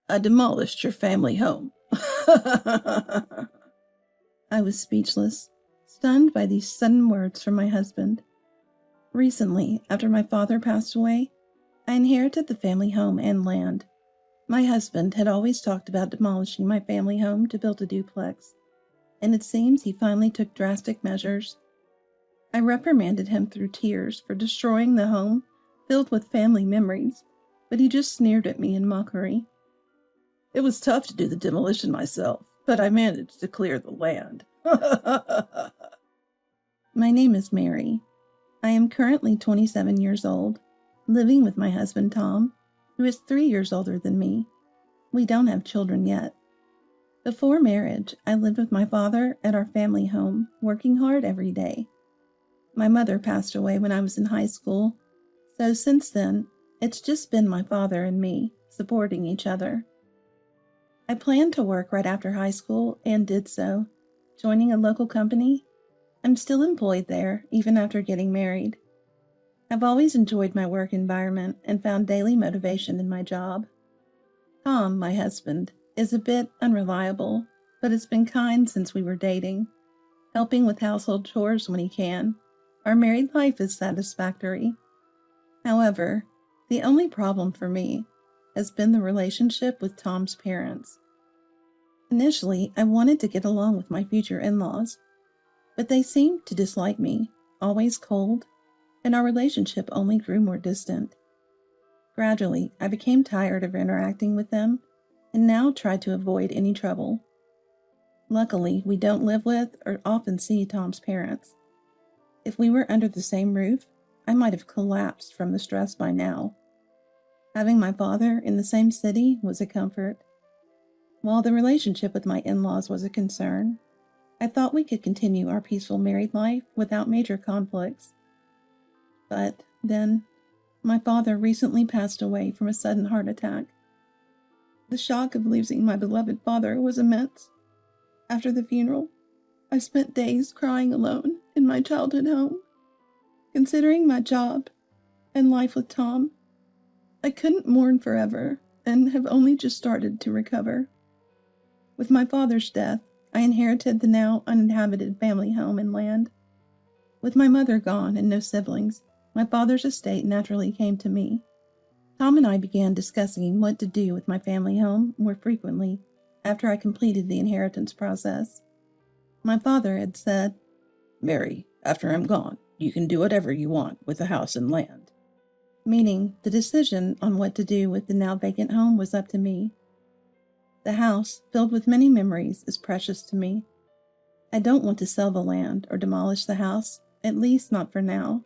I demolished your family home. I was speechless, stunned by these sudden words from my husband. Recently, after my father passed away, I inherited the family home and land. My husband had always talked about demolishing my family home to build a duplex, and it seems he finally took drastic measures. I reprimanded him through tears for destroying the home filled with family memories, but he just sneered at me in mockery. It was tough to do the demolition myself, but I managed to clear the land. My name is Mary. I am currently 27 years old, living with my husband Tom, who is 3 years older than me. We don't have children yet. Before marriage, I lived with my father at our family home, working hard every day. My mother passed away when I was in high school, so since then, it's just been my father and me, supporting each other. I planned to work right after high school and did so, joining a local company. I'm still employed there, even after getting married. I've always enjoyed my work environment and found daily motivation in my job. Tom, my husband, is a bit unreliable, but has been kind since we were dating, helping with household chores when he can. Our married life is satisfactory. However, the only problem for me has been the relationship with Tom's parents. Initially, I wanted to get along with my future in-laws, but they seemed to dislike me, always cold, and our relationship only grew more distant. Gradually, I became tired of interacting with them and now try to avoid any trouble. Luckily, we don't live with or often see Tom's parents. If we were under the same roof, I might have collapsed from the stress by now. Having my father in the same city was a comfort. While the relationship with my in-laws was a concern, I thought we could continue our peaceful married life without major conflicts. But then, my father recently passed away from a sudden heart attack. The shock of losing my beloved father was immense. After the funeral, I spent days crying alone in my childhood home. Considering my job and life with Tom, I couldn't mourn forever and have only just started to recover. With my father's death, I inherited the now uninhabited family home and land. With my mother gone and no siblings, my father's estate naturally came to me. Tom and I began discussing what to do with my family home more frequently after I completed the inheritance process. My father had said, "Mary, after I'm gone, you can do whatever you want with the house and land," meaning the decision on what to do with the now vacant home was up to me. The house, filled with many memories, is precious to me. I don't want to sell the land or demolish the house, at least not for now.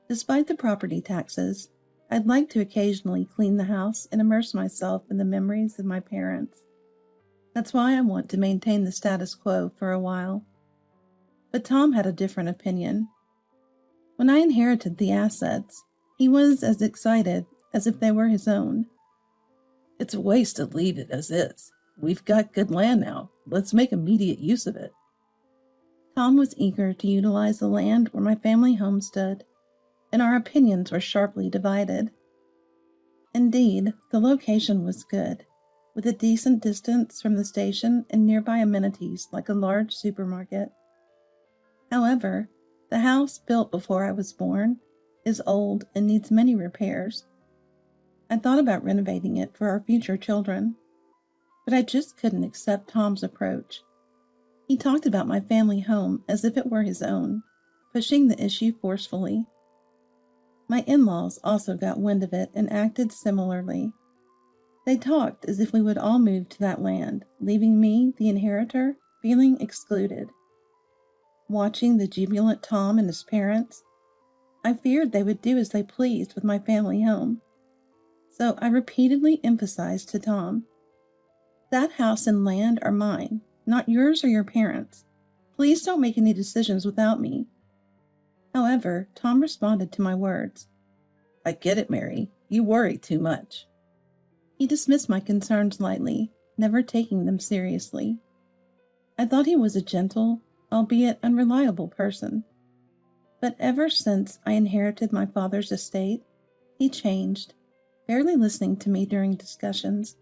Despite the property taxes, I'd like to occasionally clean the house and immerse myself in the memories of my parents. That's why I want to maintain the status quo for a while. But Tom had a different opinion. When I inherited the assets, he was as excited as if they were his own. "It's a waste to leave it as is. We've got good land now. Let's make immediate use of it." Tom was eager to utilize the land where my family home stood, and our opinions were sharply divided. Indeed, the location was good, with a decent distance from the station and nearby amenities like a large supermarket. However, the house built before I was born is old and needs many repairs. I thought about renovating it for our future children, but I just couldn't accept Tom's approach. He talked about my family home as if it were his own, pushing the issue forcefully. My in-laws also got wind of it and acted similarly. They talked as if we would all move to that land, leaving me, the inheritor, feeling excluded. Watching the jubilant Tom and his parents, I feared they would do as they pleased with my family home. So I repeatedly emphasized to Tom, "That house and land are mine, not yours or your parents. Please don't make any decisions without me." However, Tom responded to my words. "I get it, Mary. You worry too much." He dismissed my concerns lightly, never taking them seriously. I thought he was a gentle, albeit unreliable person. But ever since I inherited my father's estate, he changed, barely listening to me during discussions.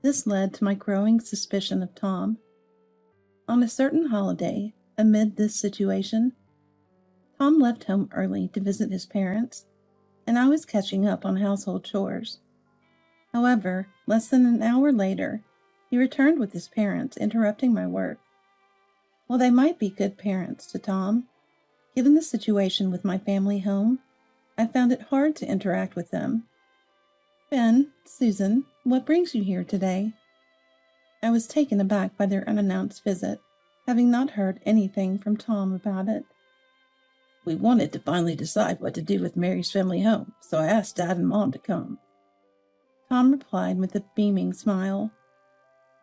This led to my growing suspicion of Tom. On a certain holiday, amid this situation, Tom left home early to visit his parents, and I was catching up on household chores. However, less than an hour later, he returned with his parents, interrupting my work. While they might be good parents to Tom, given the situation with my family home, I found it hard to interact with them. Ben, Susan, what brings you here today? I was taken aback by their unannounced visit, having not heard anything from Tom about it. We wanted to finally decide what to do with Mary's family home, so I asked Dad and Mom to come. Tom replied with a beaming smile.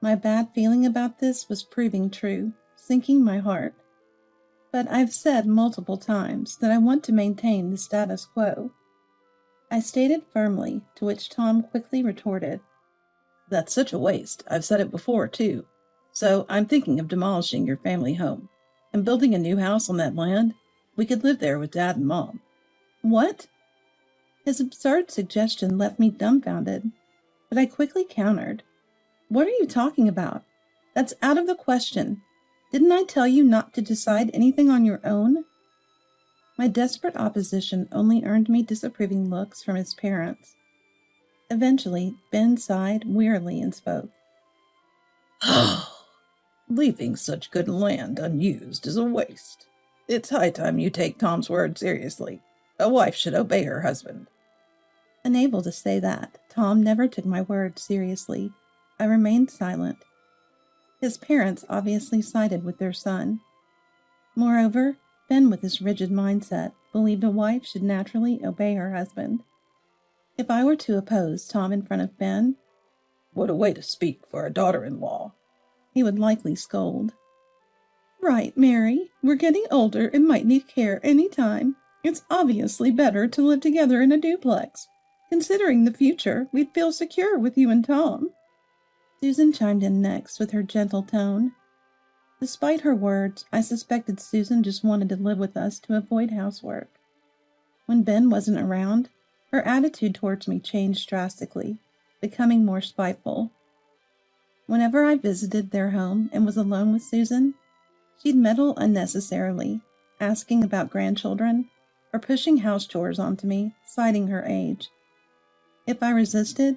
My bad feeling about this was proving true, sinking my heart. But I've said multiple times that I want to maintain the status quo. I stated firmly, to which Tom quickly retorted, That's such a waste. I've said it before, too. So I'm thinking of demolishing your family home and building a new house on that land. We could live there with Dad and Mom. What? His absurd suggestion left me dumbfounded, but I quickly countered. What are you talking about? That's out of the question. Didn't I tell you not to decide anything on your own? My desperate opposition only earned me disapproving looks from his parents. Eventually, Ben sighed wearily and spoke. Leaving such good land unused is a waste. It's high time you take Tom's word seriously. A wife should obey her husband. Unable to say that, Tom never took my word seriously. I remained silent. His parents obviously sided with their son. Moreover, Ben, with his rigid mindset, believed a wife should naturally obey her husband. If I were to oppose Tom in front of Ben, what a way to speak for a daughter-in-law, he would likely scold. Right, Mary. We're getting older and might need care any time. It's obviously better to live together in a duplex. Considering the future, we'd feel secure with you and Tom. Susan chimed in next with her gentle tone. Despite her words, I suspected Susan just wanted to live with us to avoid housework. When Ben wasn't around, her attitude towards me changed drastically, becoming more spiteful. Whenever I visited their home and was alone with Susan, she'd meddle unnecessarily, asking about grandchildren or pushing house chores onto me, citing her age. If I resisted,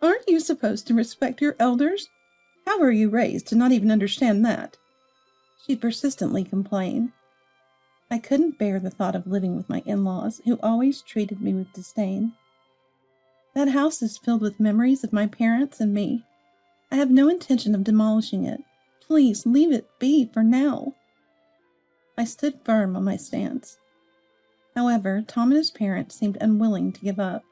Aren't you supposed to respect your elders? How were you raised to not even understand that? She'd persistently complain. I couldn't bear the thought of living with my in-laws, who always treated me with disdain. That house is filled with memories of my parents and me. I have no intention of demolishing it. Please leave it be for now. I stood firm on my stance. However, Tom and his parents seemed unwilling to give up.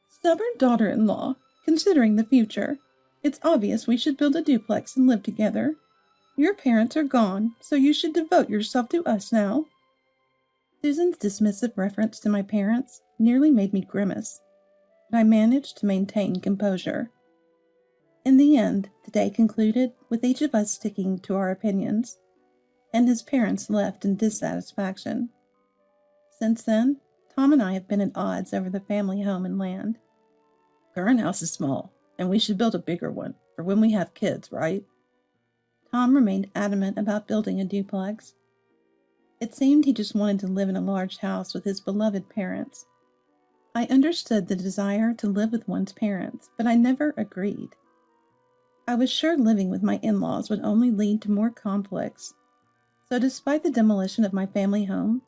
Stubborn daughter-in-law, considering the future. It's obvious we should build a duplex and live together. Your parents are gone, so you should devote yourself to us now. Susan's dismissive reference to my parents nearly made me grimace, but I managed to maintain composure. In the end, the day concluded with each of us sticking to our opinions, and his parents left in dissatisfaction. Since then, Tom and I have been at odds over the family home and land. Current house is small, and we should build a bigger one for when we have kids, right? Tom remained adamant about building a duplex. It seemed he just wanted to live in a large house with his beloved parents. I understood the desire to live with one's parents, but I never agreed. I was sure living with my in-laws would only lead to more conflicts. So despite the demolition of my family home,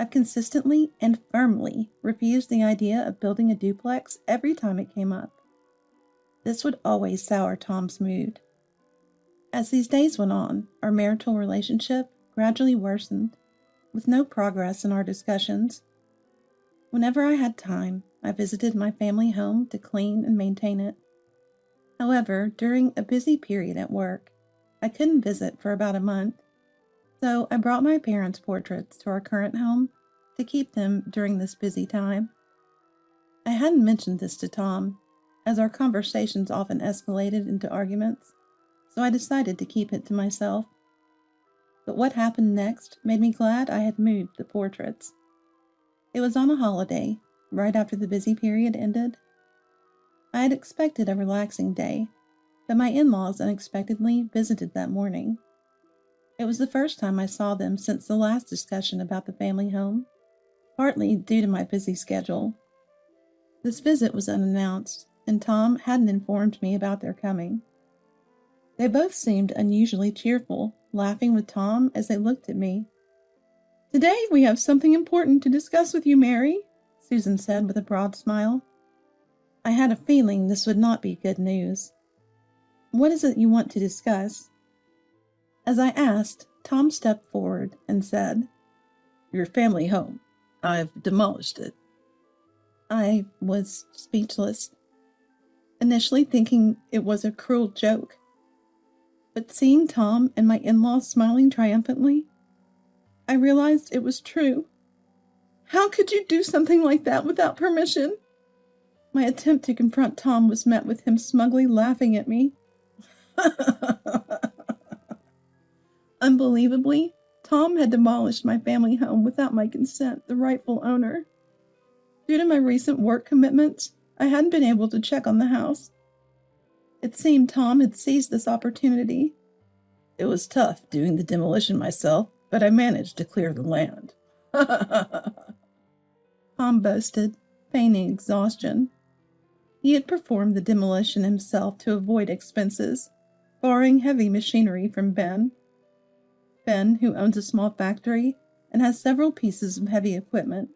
I've consistently and firmly refused the idea of building a duplex every time it came up. This would always sour Tom's mood. As these days went on, our marital relationship gradually worsened, with no progress in our discussions. Whenever I had time, I visited my family home to clean and maintain it. However, during a busy period at work, I couldn't visit for about a month, so I brought my parents' portraits to our current home to keep them during this busy time. I hadn't mentioned this to Tom, as our conversations often escalated into arguments, so I decided to keep it to myself. But what happened next made me glad I had moved the portraits. It was on a holiday, right after the busy period ended. I had expected a relaxing day, but my in-laws unexpectedly visited that morning. It was the first time I saw them since the last discussion about the family home, partly due to my busy schedule. This visit was unannounced, and Tom hadn't informed me about their coming. They both seemed unusually cheerful, laughing with Tom as they looked at me. "Today we have something important to discuss with you, Mary," Susan said with a broad smile. I had a feeling this would not be good news. "What is it you want to discuss?" As I asked, Tom stepped forward and said, "Your family home. I've demolished it." I was speechless, initially thinking it was a cruel joke. But seeing Tom and my in-laws smiling triumphantly, I realized it was true. "How could you do something like that without permission?" My attempt to confront Tom was met with him smugly laughing at me. Unbelievably, Tom had demolished my family home without my consent, the rightful owner. Due to my recent work commitments, I hadn't been able to check on the house. It seemed Tom had seized this opportunity. "It was tough doing the demolition myself, but I managed to clear the land." Tom boasted, feigning exhaustion. He had performed the demolition himself to avoid expenses, borrowing heavy machinery from Ben. Ben, who owns a small factory and has several pieces of heavy equipment,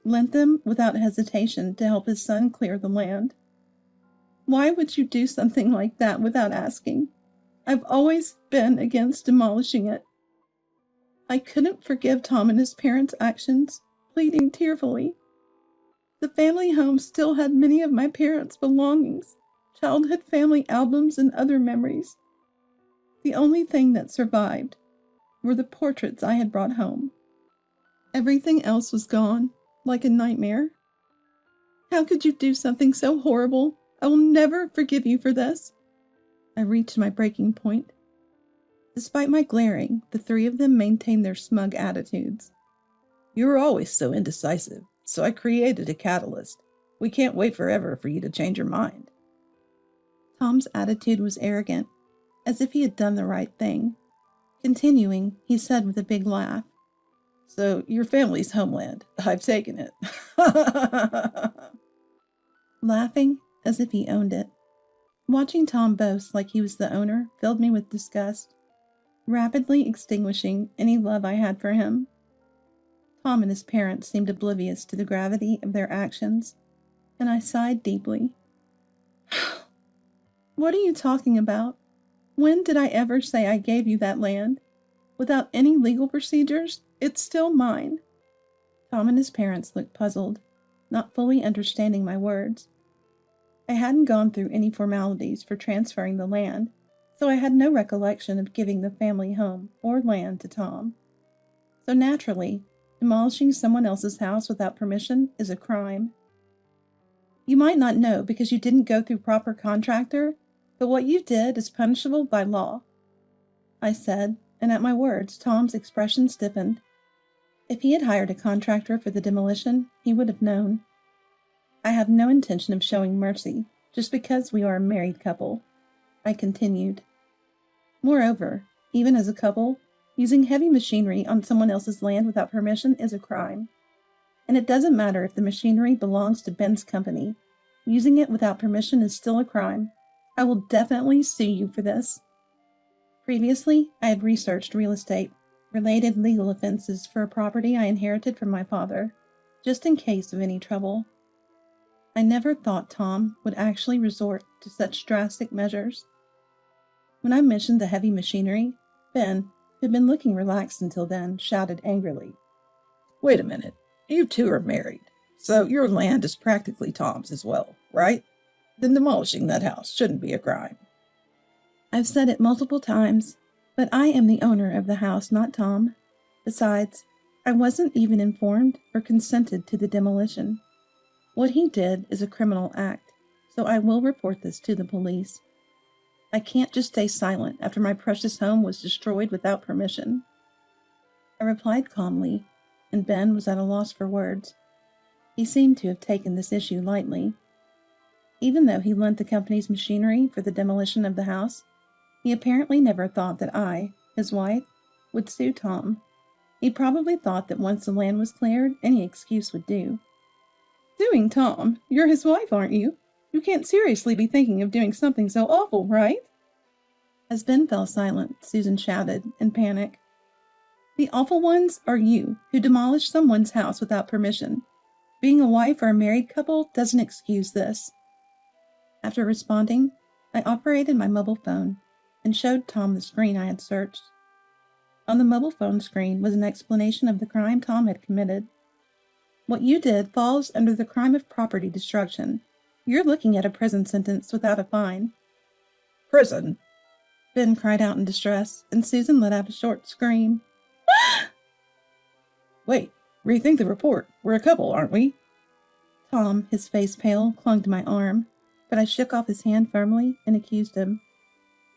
lent them without hesitation to help his son clear the land. "Why would you do something like that without asking? I've always been against demolishing it." I couldn't forgive Tom and his parents' actions, pleading tearfully. The family home still had many of my parents' belongings, childhood family albums, and other memories. The only thing that survived were the portraits I had brought home. Everything else was gone, like a nightmare. "How could you do something so horrible? I will never forgive you for this." I reached my breaking point. Despite my glaring, the three of them maintained their smug attitudes. "You were always so indecisive, so I created a catalyst. We can't wait forever for you to change your mind." Tom's attitude was arrogant, as if he had done the right thing. Continuing, he said with a big laugh, "So your family's homeland. I've taken it." Laughing as if he owned it. Watching Tom boast like he was the owner filled me with disgust, rapidly extinguishing any love I had for him. Tom and his parents seemed oblivious to the gravity of their actions, and I sighed deeply. "What are you talking about? When did I ever say I gave you that land? Without any legal procedures, it's still mine." Tom and his parents looked puzzled, not fully understanding my words. I hadn't gone through any formalities for transferring the land, so I had no recollection of giving the family home or land to Tom. So naturally, demolishing someone else's house without permission is a crime. "You might not know because you didn't go through proper contractor, but what you did is punishable by law," I said, and at my words, Tom's expression stiffened. If he had hired a contractor for the demolition, he would have known. "I have no intention of showing mercy just because we are a married couple," I continued. "Moreover, even as a couple, using heavy machinery on someone else's land without permission is a crime. And it doesn't matter if the machinery belongs to Ben's company. Using it without permission is still a crime. I will definitely sue you for this." Previously, I had researched real estate-related legal offenses for a property I inherited from my father, just in case of any trouble. I never thought Tom would actually resort to such drastic measures. When I mentioned the heavy machinery, Ben, who had been looking relaxed until then, shouted angrily, "Wait a minute. You two are married, so your land is practically Tom's as well, right? Then demolishing that house shouldn't be a crime." I've said it multiple times, but I am the owner of the house, not Tom. Besides, I wasn't even informed or consented to the demolition. What he did is a criminal act, so I will report this to the police. I can't just stay silent after my precious home was destroyed without permission. I replied calmly, and Ben was at a loss for words. He seemed to have taken this issue lightly. Even though he lent the company's machinery for the demolition of the house, he apparently never thought that I, his wife, would sue Tom. He probably thought that once the land was cleared, any excuse would do. Suing Tom? You're his wife, aren't you? You can't seriously be thinking of doing something so awful, right? As Ben fell silent, Susan shouted in panic. The awful ones are you, who demolished someone's house without permission. Being a wife or a married couple doesn't excuse this. After responding, I operated my mobile phone and showed Tom the screen I had searched. On the mobile phone screen was an explanation of the crime Tom had committed. What you did falls under the crime of property destruction. You're looking at a prison sentence without a fine. Prison? Ben cried out in distress, and Susan let out a short scream. Wait, rethink the report. We're a couple, aren't we? Tom, his face pale, clung to my arm, but I shook off his hand firmly and accused him.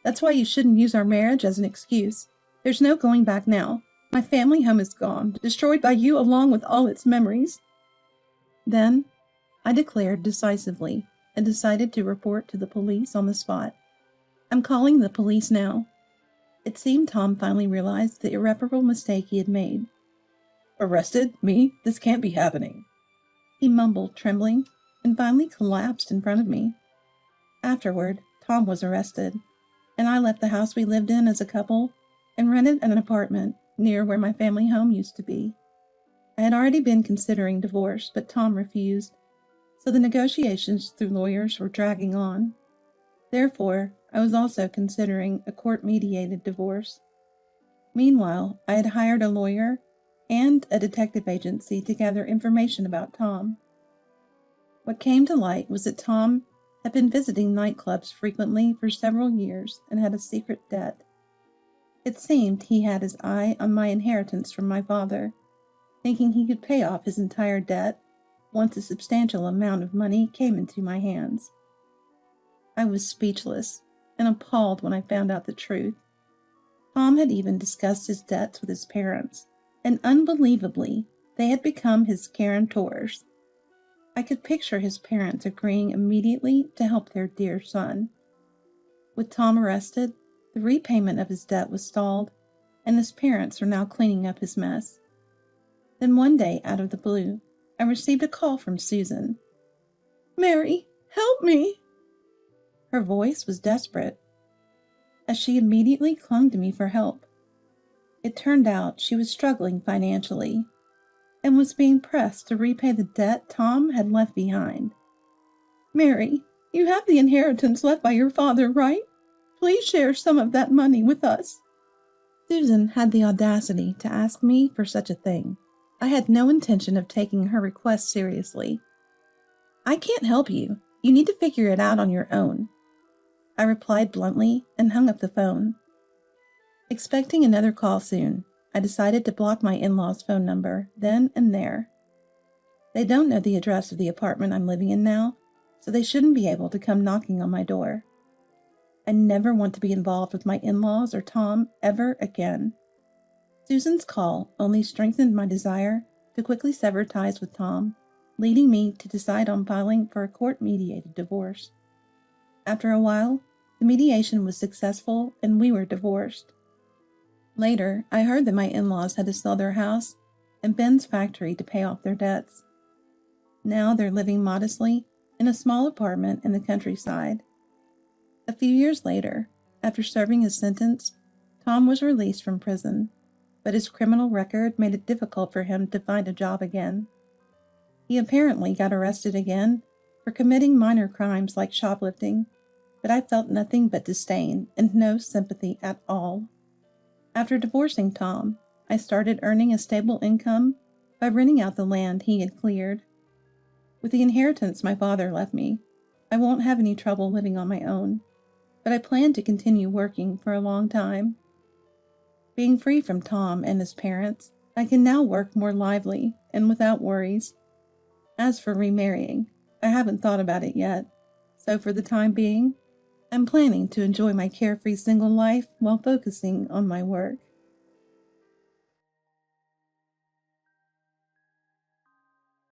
That's why you shouldn't use our marriage as an excuse. There's no going back now. My family home is gone, destroyed by you along with all its memories. Then, I declared decisively and decided to report to the police on the spot. I'm calling the police now. It seemed Tom finally realized the irreparable mistake he had made. Arrested? Me? This can't be happening. He mumbled, trembling, and finally collapsed in front of me. Afterward, Tom was arrested, and I left the house we lived in as a couple and rented an apartment near where my family home used to be. I had already been considering divorce, but Tom refused, so the negotiations through lawyers were dragging on. Therefore, I was also considering a court-mediated divorce. Meanwhile, I had hired a lawyer and a detective agency to gather information about Tom. What came to light was that Tom had been visiting nightclubs frequently for several years and had a secret debt. It seemed he had his eye on my inheritance from my father, thinking he could pay off his entire debt once a substantial amount of money came into my hands. I was speechless and appalled when I found out the truth. Tom had even discussed his debts with his parents, and unbelievably, they had become his guarantors. I could picture his parents agreeing immediately to help their dear son. With Tom arrested, the repayment of his debt was stalled, and his parents were now cleaning up his mess. Then one day, out of the blue, I received a call from Susan. Mary, help me! Her voice was desperate, as she immediately clung to me for help. It turned out she was struggling financially and was being pressed to repay the debt Tom had left behind. Mary, you have the inheritance left by your father, right? Please share some of that money with us. Susan had the audacity to ask me for such a thing. I had no intention of taking her request seriously. I can't help you. You need to figure it out on your own. I replied bluntly and hung up the phone. Expecting another call soon, I decided to block my in-laws' phone number then and there. They don't know the address of the apartment I'm living in now, so they shouldn't be able to come knocking on my door. I never want to be involved with my in-laws or Tom ever again. Susan's call only strengthened my desire to quickly sever ties with Tom, leading me to decide on filing for a court-mediated divorce. After a while, the mediation was successful and we were divorced. Later, I heard that my in-laws had to sell their house and Ben's factory to pay off their debts. Now they're living modestly in a small apartment in the countryside. A few years later, after serving his sentence, Tom was released from prison, but his criminal record made it difficult for him to find a job again. He apparently got arrested again for committing minor crimes like shoplifting, but I felt nothing but disdain and no sympathy at all. After divorcing Tom, I started earning a stable income by renting out the land he had cleared. With the inheritance my father left me, I won't have any trouble living on my own, but I plan to continue working for a long time. Being free from Tom and his parents, I can now work more lively and without worries. As for remarrying, I haven't thought about it yet, so for the time being, I'm planning to enjoy my carefree single life while focusing on my work.